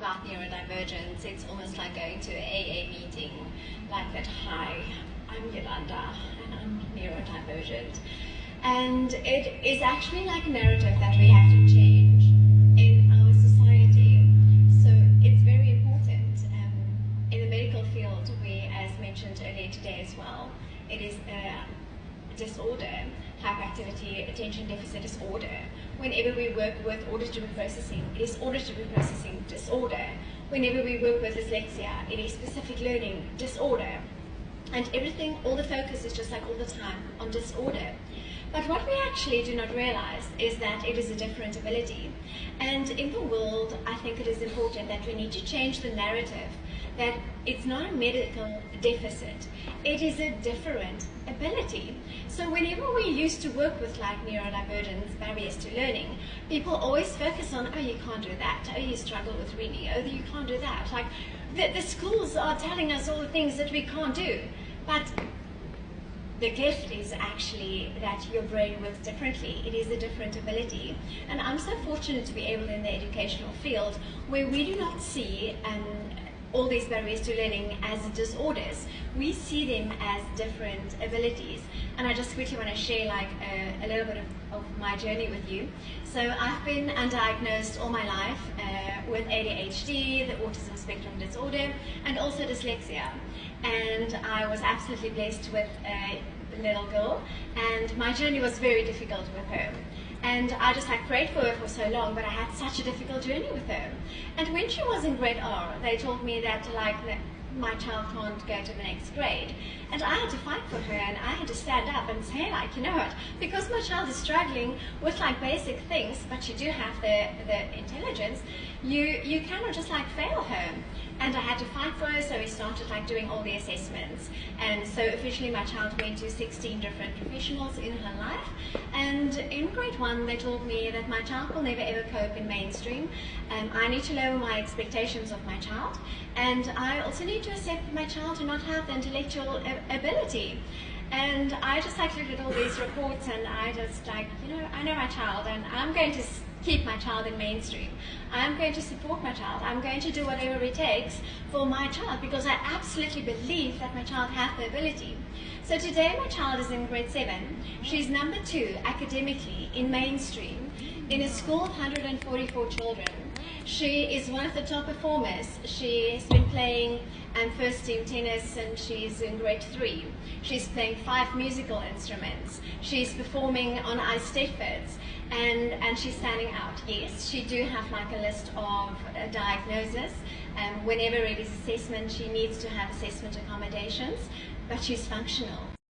about neurodivergence, it's almost like going to an AA meeting, like that, hi, I'm Yolanda, and I'm neurodivergent. And it is actually like a narrative that we have to change in our society. So it's very important. In the medical field, we, as mentioned earlier today as well, it is a disorder, hyperactivity attention deficit disorder. Whenever we work with auditory processing, it is auditory processing disorder. Whenever we work with dyslexia, it is specific learning disorder. And everything, all the focus is just like all the time on disorder. But what we actually do not realize is that it is a different ability. And in the world, I think it is important that we need to change the narrative that it's not a medical deficit, it is a different ability. So whenever we used to work with like neurodivergence, barriers to learning, people always focus on, oh, you can't do that, oh, you struggle with reading, oh, you can't do that. Like the schools are telling us all the things that we can't do. But the gift is actually that your brain works differently. It is a different ability. And I'm so fortunate to be able in the educational field where we do not see all these barriers to learning as disorders. We see them as different abilities. And I just quickly want to share like a little bit of my journey with you. So I've been undiagnosed all my life with ADHD, the autism spectrum disorder, and also dyslexia. And I was absolutely blessed with a little girl, and my journey was very difficult with her. And I just like prayed for her for so long, but I had such a difficult journey with her. And when she was in grade R, they told me that my child can't go to the next grade. And I had to fight for her, and I had to stand up and say, like, you know what, because my child is struggling with like basic things, but you do have the intelligence, you cannot just like fail her. And I had to fight for her, so we started like doing all the assessments. And so officially my child went to 16 different professionals in her life. And in grade 1, they told me that my child will never ever cope in mainstream. I need to lower my expectations of my child. And I also need to accept my child to not have the intellectual ability. And I just like looked at all these reports, and I just like, you know, I know my child, and I'm going to keep my child in mainstream. I'm going to support my child. I'm going to do whatever it takes for my child, because I absolutely believe that my child has the ability. So today my child is in grade 7. She's number 2 academically in mainstream in a school of 144 children. She is one of the top performers. She has been playing first team tennis, and she's in grade 3. She's playing 5 musical instruments. She's performing on ice stepfords, and she's standing out. Yes, she do have like a list of diagnoses. Whenever it is assessment, she needs to have assessment accommodations, but she's functional.